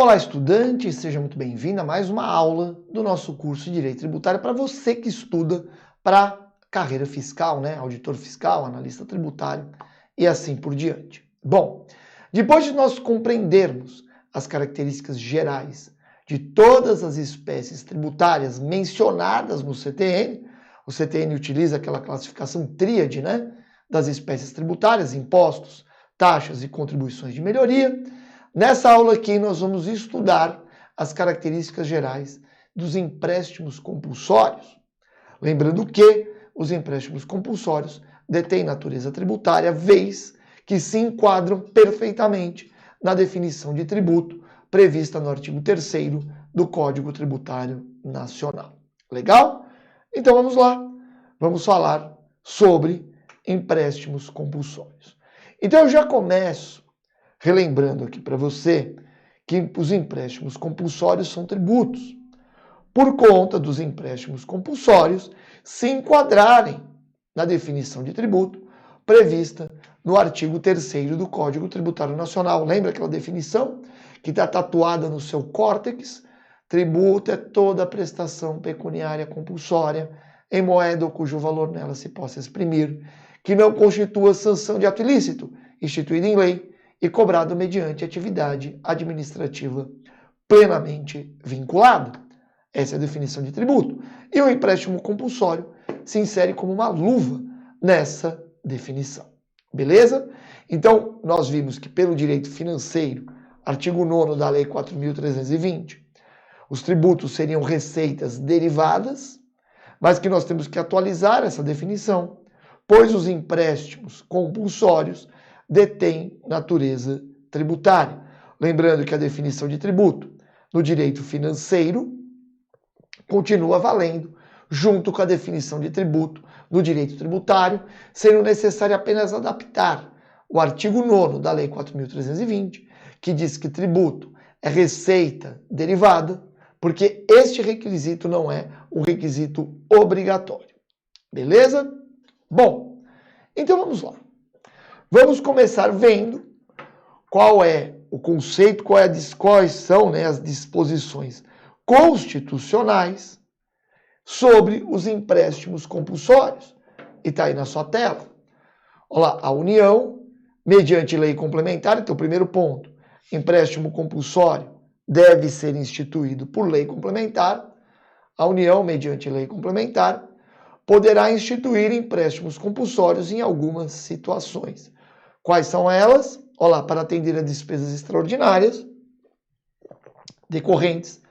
Olá, estudante, seja muito bem-vindo a mais uma aula do nosso curso de Direito Tributário para você que estuda para carreira fiscal, né? Auditor fiscal, analista tributário e assim por diante. Bom, depois de nós compreendermos as características gerais de todas as espécies tributárias mencionadas no CTN, o CTN utiliza aquela classificação tríade, né? Das espécies tributárias, impostos, taxas e contribuições de melhoria. Nessa aula aqui nós vamos estudar as características gerais dos empréstimos compulsórios. Lembrando que os empréstimos compulsórios detêm natureza tributária, vez que se enquadram perfeitamente na definição de tributo prevista no artigo 3º do Código Tributário Nacional. Legal? Então vamos lá. Vamos falar sobre empréstimos compulsórios. Então eu já começo relembrando aqui para você que os empréstimos compulsórios são tributos, por conta dos empréstimos compulsórios se enquadrarem na definição de tributo prevista no artigo 3º do Código Tributário Nacional. Lembra aquela definição que está tatuada no seu córtex? Tributo é toda prestação pecuniária compulsória em moeda ou cujo valor nela se possa exprimir, que não constitua sanção de ato ilícito, instituído em lei, e cobrado mediante atividade administrativa plenamente vinculada. Essa é a definição de tributo. E o empréstimo compulsório se insere como uma luva nessa definição. Beleza? Então, nós vimos que pelo direito financeiro, artigo 9º da Lei 4.320, os tributos seriam receitas derivadas, mas que nós temos que atualizar essa definição, pois os empréstimos compulsórios detém natureza tributária. Lembrando que a definição de tributo no direito financeiro continua valendo, junto com a definição de tributo no direito tributário, sendo necessário apenas adaptar o artigo 9º da Lei 4.320, que diz que tributo é receita derivada, porque este requisito não é um requisito obrigatório. Beleza? Bom, então vamos lá. Vamos começar vendo qual é o conceito, quais são, né, as disposições constitucionais sobre os empréstimos compulsórios. E está aí na sua tela. Olha lá, a União, mediante lei complementar, então primeiro ponto, empréstimo compulsório deve ser instituído por lei complementar. A União, mediante lei complementar, poderá instituir empréstimos compulsórios em algumas situações. Quais são elas? Olha lá, para atender a despesas extraordinárias decorrentes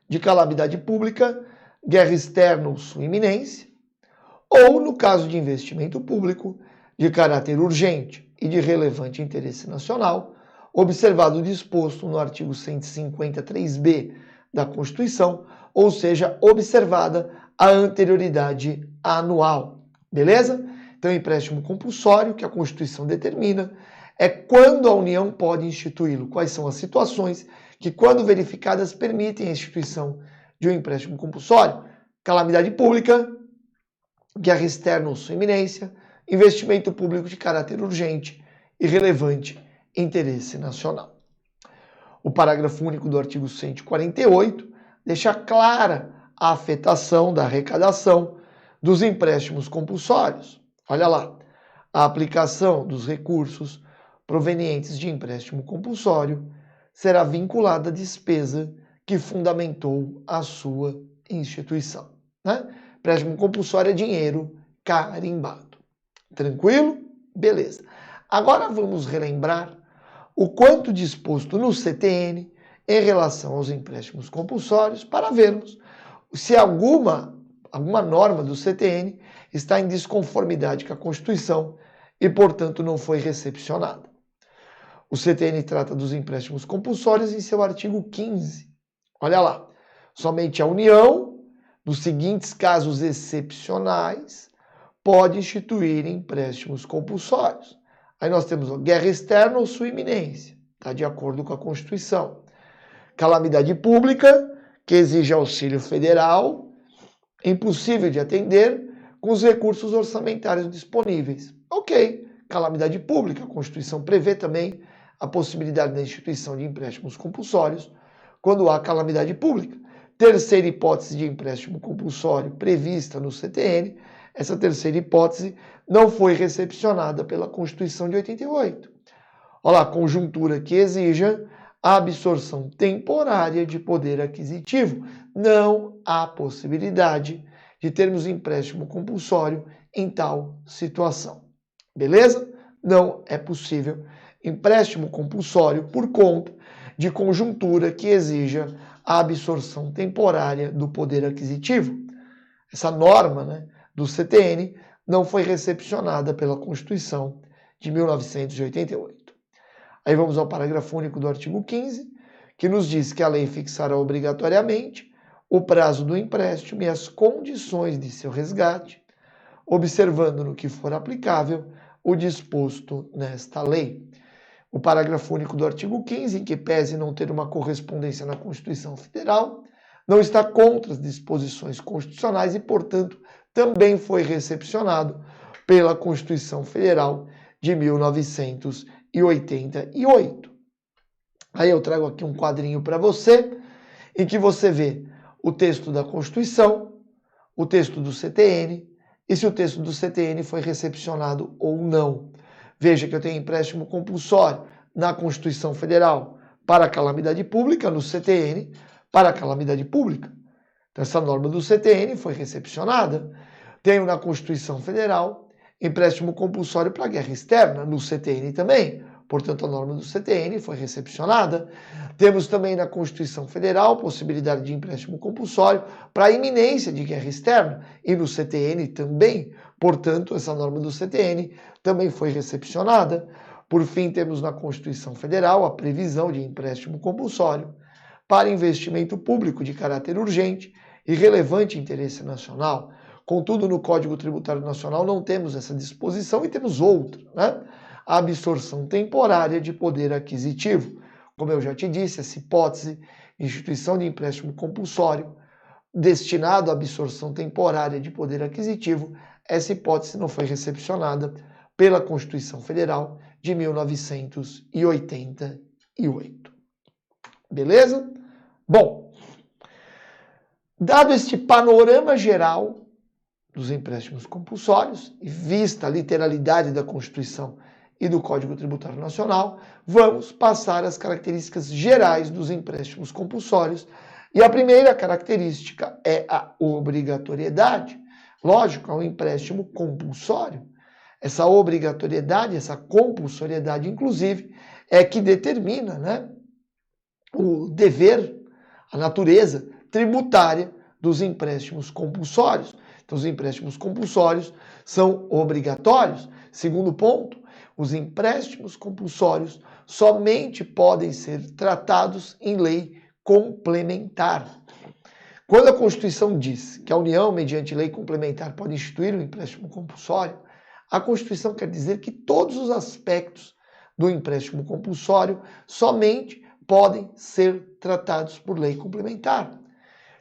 de calamidade pública, guerra externa ou sua iminência, ou, no caso de investimento público, de caráter urgente e de relevante interesse nacional, observado o disposto no artigo 153b da Constituição, ou seja, observada a anterioridade anual. Beleza? Então, empréstimo compulsório, que a Constituição determina, é quando a União pode instituí-lo. Quais são as situações que, quando verificadas, permitem a instituição de um empréstimo compulsório? Calamidade pública, guerra externa ou sua iminência, investimento público de caráter urgente e relevante interesse nacional. O parágrafo único do artigo 148 deixa clara a afetação da arrecadação dos empréstimos compulsórios. Olha lá, a aplicação dos recursos provenientes de empréstimo compulsório será vinculada à despesa que fundamentou a sua instituição. Né? Empréstimo compulsório é dinheiro carimbado. Tranquilo? Beleza. Agora vamos relembrar o quanto disposto no CTN em relação aos empréstimos compulsórios para vermos se alguma norma do CTN está em desconformidade com a Constituição e, portanto, não foi recepcionada. O CTN trata dos empréstimos compulsórios em seu artigo 15. Olha lá, somente a União, nos seguintes casos excepcionais, pode instituir empréstimos compulsórios. Aí nós temos guerra externa ou sua iminência, está de acordo com a Constituição. Calamidade pública, que exige auxílio federal, impossível de atender com os recursos orçamentários disponíveis. Ok, calamidade pública, a Constituição prevê também a possibilidade da instituição de empréstimos compulsórios quando há calamidade pública. Terceira hipótese de empréstimo compulsório prevista no CTN, essa terceira hipótese não foi recepcionada pela Constituição de 88. Olha lá, conjuntura que exija a absorção temporária de poder aquisitivo. Não há possibilidade de termos empréstimo compulsório em tal situação. Beleza? Não é possível empréstimo compulsório por conta de conjuntura que exija a absorção temporária do poder aquisitivo. Essa norma, né, do CTN não foi recepcionada pela Constituição de 1988. Aí vamos ao parágrafo único do artigo 15, que nos diz que a lei fixará obrigatoriamente o prazo do empréstimo e as condições de seu resgate, observando no que for aplicável o disposto nesta lei. O parágrafo único do artigo 15, em que pese não ter uma correspondência na Constituição Federal, não está contra as disposições constitucionais e, portanto, também foi recepcionado pela Constituição Federal de 1988. Aí eu trago aqui um quadrinho para você, em que você vê o texto da Constituição, o texto do CTN, e se o texto do CTN foi recepcionado ou não. Veja que eu tenho empréstimo compulsório na Constituição Federal para a calamidade pública, no CTN para a calamidade pública. Então essa norma do CTN foi recepcionada. Tenho na Constituição Federal empréstimo compulsório para guerra externa, no CTN também. Portanto, a norma do CTN foi recepcionada. Temos também na Constituição Federal possibilidade de empréstimo compulsório para a iminência de guerra externa e no CTN também. Portanto, essa norma do CTN também foi recepcionada. Por fim, temos na Constituição Federal a previsão de empréstimo compulsório para investimento público de caráter urgente e relevante interesse nacional. Contudo, no Código Tributário Nacional não temos essa disposição e temos outra, né? A absorção temporária de poder aquisitivo. Como eu já te disse, essa hipótese, instituição de empréstimo compulsório, destinado à absorção temporária de poder aquisitivo, essa hipótese não foi recepcionada pela Constituição Federal de 1988. Beleza? Bom, dado este panorama geral dos empréstimos compulsórios, e vista a literalidade da Constituição e do Código Tributário Nacional, vamos passar às características gerais dos empréstimos compulsórios. E a primeira característica é a obrigatoriedade. Lógico, é um empréstimo compulsório. Essa obrigatoriedade, essa compulsoriedade, inclusive, é que determina, né, o dever, a natureza tributária dos empréstimos compulsórios. Então, os empréstimos compulsórios são obrigatórios. Segundo ponto, os empréstimos compulsórios somente podem ser tratados em lei complementar. Quando a Constituição diz que a União, mediante lei complementar, pode instituir um empréstimo compulsório, a Constituição quer dizer que todos os aspectos do empréstimo compulsório somente podem ser tratados por lei complementar.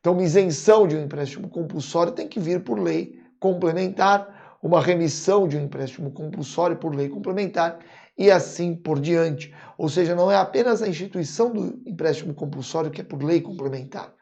Então, uma isenção de um empréstimo compulsório tem que vir por lei complementar, uma remissão de um empréstimo compulsório por lei complementar e assim por diante. Ou seja, não é apenas a instituição do empréstimo compulsório que é por lei complementar.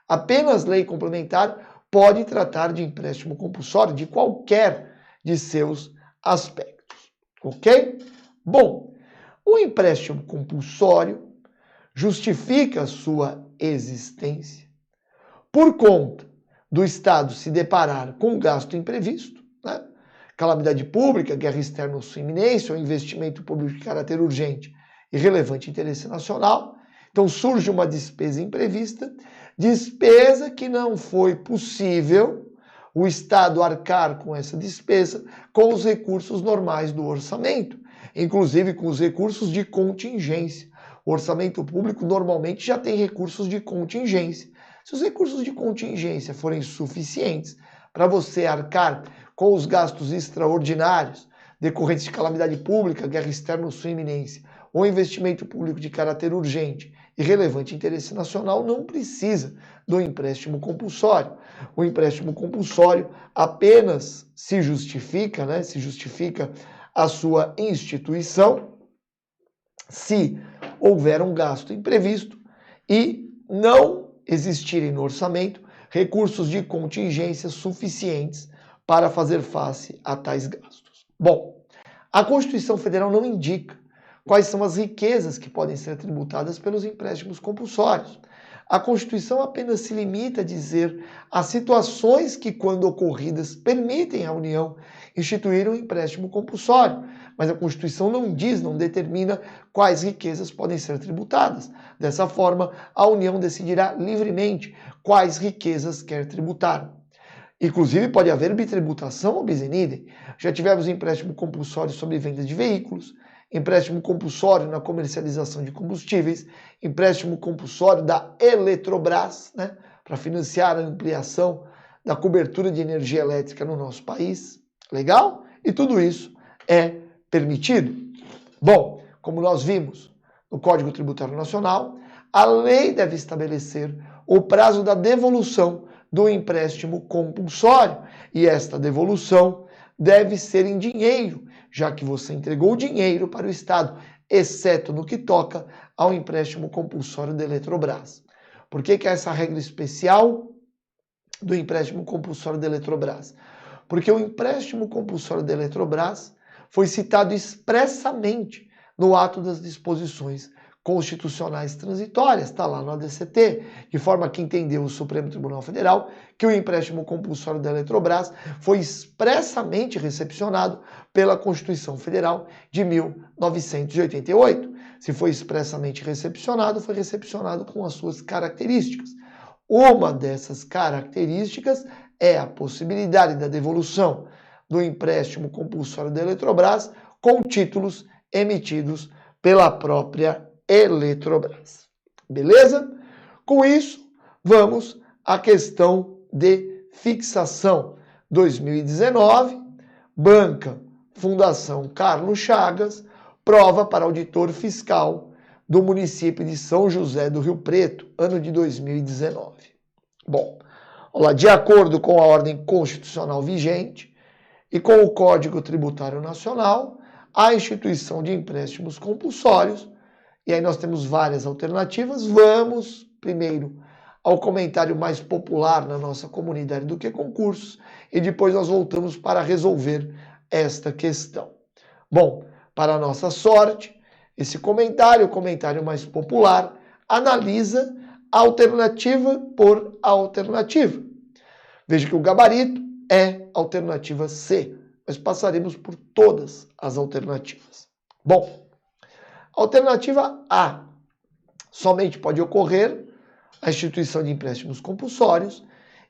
Apenas lei complementar pode tratar de empréstimo compulsório de qualquer de seus aspectos. Ok? Bom, o empréstimo compulsório justifica a sua existência por conta do Estado se deparar com um gasto imprevisto, né? Calamidade pública, guerra externa ou sua iminência, ou investimento público de caráter urgente e relevante interesse nacional. Então surge uma despesa imprevista, despesa que não foi possível o Estado arcar com essa despesa com os recursos normais do orçamento, inclusive com os recursos de contingência. O orçamento público normalmente já tem recursos de contingência. Se os recursos de contingência forem suficientes para você arcar com os gastos extraordinários decorrentes de calamidade pública, guerra externa ou sua iminência, ou investimento público de caráter urgente e relevante interesse nacional, não precisa do empréstimo compulsório. O empréstimo compulsório apenas se justifica, né, se justifica a sua instituição se houver um gasto imprevisto e não existirem no orçamento recursos de contingência suficientes para fazer face a tais gastos. Bom, a Constituição Federal não indica quais são as riquezas que podem ser tributadas pelos empréstimos compulsórios. A Constituição apenas se limita a dizer as situações que, quando ocorridas, permitem à União instituir um empréstimo compulsório. Mas a Constituição não diz, não determina quais riquezas podem ser tributadas. Dessa forma, a União decidirá livremente quais riquezas quer tributar. Inclusive, pode haver bitributação ou bis in idem. Já tivemos empréstimo compulsório sobre venda de veículos, empréstimo compulsório na comercialização de combustíveis, empréstimo compulsório da Eletrobras, né, para financiar a ampliação da cobertura de energia elétrica no nosso país. Legal? E tudo isso é permitido. Bom, como nós vimos no Código Tributário Nacional, a lei deve estabelecer o prazo da devolução do empréstimo compulsório. E esta devolução deve ser em dinheiro, já que você entregou dinheiro para o Estado, exceto no que toca ao empréstimo compulsório da Eletrobras. Por que é essa regra especial do empréstimo compulsório da Eletrobras? Porque o empréstimo compulsório da Eletrobras foi citado expressamente no ato das disposições constitucionais transitórias, está lá no ADCT, de forma que entendeu o Supremo Tribunal Federal que o empréstimo compulsório da Eletrobras foi expressamente recepcionado pela Constituição Federal de 1988. Se foi expressamente recepcionado, foi recepcionado com as suas características. Uma dessas características é a possibilidade da devolução do empréstimo compulsório da Eletrobras com títulos emitidos pela própria Eletrobras. Beleza? Com isso, vamos à questão de fixação. 2019, Banca Fundação Carlos Chagas, prova para auditor fiscal do município de São José do Rio Preto, ano de 2019. Bom, olá, de acordo com a ordem constitucional vigente e com o Código Tributário Nacional, a instituição de empréstimos compulsórios. E aí nós temos várias alternativas. Vamos primeiro ao comentário mais popular na nossa comunidade do que concursos e depois nós voltamos para resolver esta questão. Bom, para a nossa sorte, esse comentário, o comentário mais popular, analisa alternativa por alternativa. Veja que o gabarito é alternativa C, mas passaremos por todas as alternativas. Bom, alternativa A. Somente pode ocorrer a instituição de empréstimos compulsórios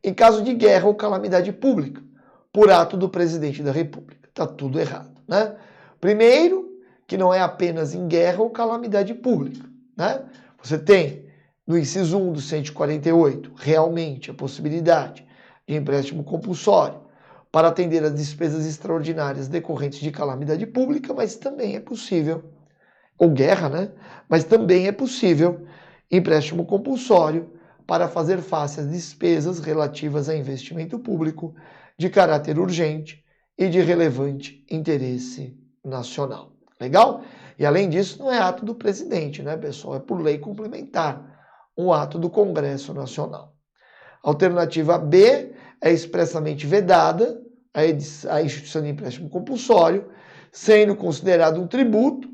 em caso de guerra ou calamidade pública, por ato do presidente da República. Está tudo errado, né? Primeiro, que não é apenas em guerra ou calamidade pública, né? Você tem, no inciso 1 do 148, realmente a possibilidade de empréstimo compulsório para atender às despesas extraordinárias decorrentes de calamidade pública, mas também é possível ou guerra, né? Mas também é possível empréstimo compulsório para fazer face às despesas relativas a investimento público de caráter urgente e de relevante interesse nacional. Legal? E além disso, não é ato do presidente, né, pessoal? É por lei complementar, um ato do Congresso Nacional. Alternativa B é expressamente vedada a instituição de empréstimo compulsório, sendo considerado um tributo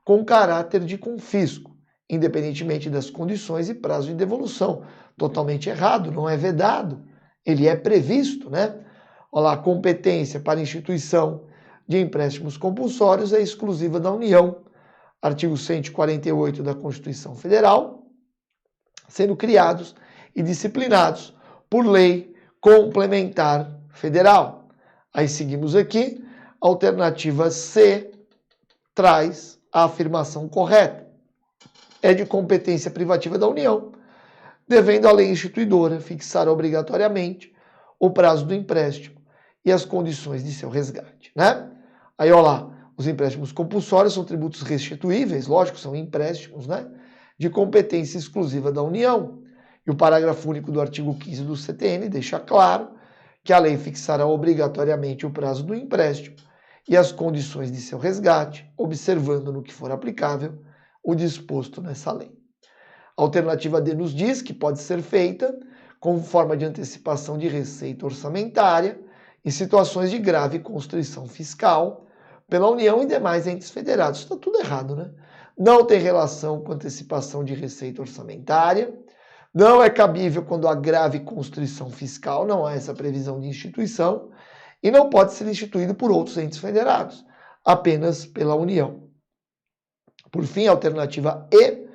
com caráter de confisco, independentemente das condições e prazo de devolução. Totalmente errado, não é vedado, ele é previsto, né? Olha lá, a competência para instituição de empréstimos compulsórios é exclusiva da União, artigo 148 da Constituição Federal, sendo criados e disciplinados por lei complementar federal. Aí seguimos aqui, alternativa C traz a afirmação correta. É de competência privativa da União, devendo a lei instituidora fixar obrigatoriamente o prazo do empréstimo e as condições de seu resgate, né? Aí, olha lá, os empréstimos compulsórios são tributos restituíveis, lógico, são empréstimos, né? De competência exclusiva da União. E o parágrafo único do artigo 15 do CTN deixa claro que a lei fixará obrigatoriamente o prazo do empréstimo e as condições de seu resgate, observando no que for aplicável o disposto nessa lei. A alternativa D nos diz que pode ser feita como forma de antecipação de receita orçamentária em situações de grave constrição fiscal pela União e demais entes federados. Está tudo errado, né? Não tem relação com antecipação de receita orçamentária, não é cabível quando há grave constrição fiscal, não há essa previsão de instituição, e não pode ser instituído por outros entes federados, apenas pela União. Por fim, a alternativa E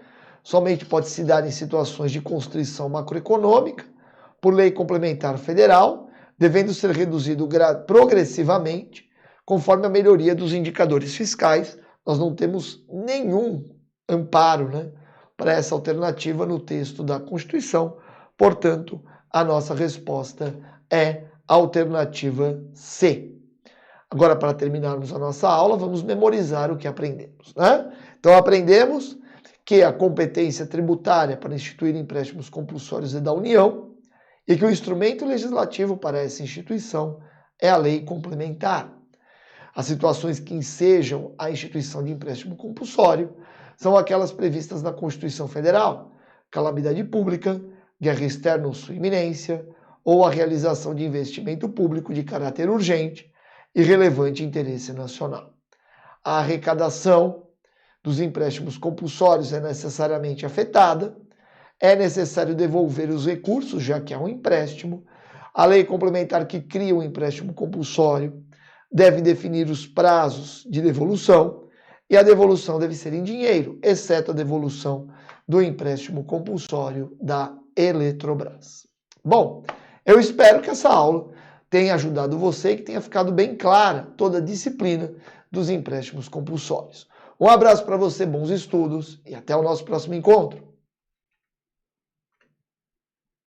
somente pode se dar em situações de constrição macroeconômica, por lei complementar federal, devendo ser reduzido progressivamente, conforme a melhoria dos indicadores fiscais. Nós não temos nenhum amparo, né, para essa alternativa no texto da Constituição. Portanto, a nossa resposta é a alternativa C. Agora, para terminarmos a nossa aula, vamos memorizar o que aprendemos, né? Então, aprendemos que a competência tributária para instituir empréstimos compulsórios é da União e que o instrumento legislativo para essa instituição é a lei complementar. As situações que ensejam a instituição de empréstimo compulsório são aquelas previstas na Constituição Federal: calamidade pública, guerra externa ou sua iminência, ou a realização de investimento público de caráter urgente e relevante interesse nacional. A arrecadação dos empréstimos compulsórios é necessariamente afetada, é necessário devolver os recursos, já que é um empréstimo. A lei complementar que cria o empréstimo compulsório deve definir os prazos de devolução e a devolução deve ser em dinheiro, exceto a devolução do empréstimo compulsório da Eletrobras. Bom, eu espero que essa aula tenha ajudado você, que tenha ficado bem clara toda a disciplina dos empréstimos compulsórios. Um abraço para você, bons estudos e até o nosso próximo encontro.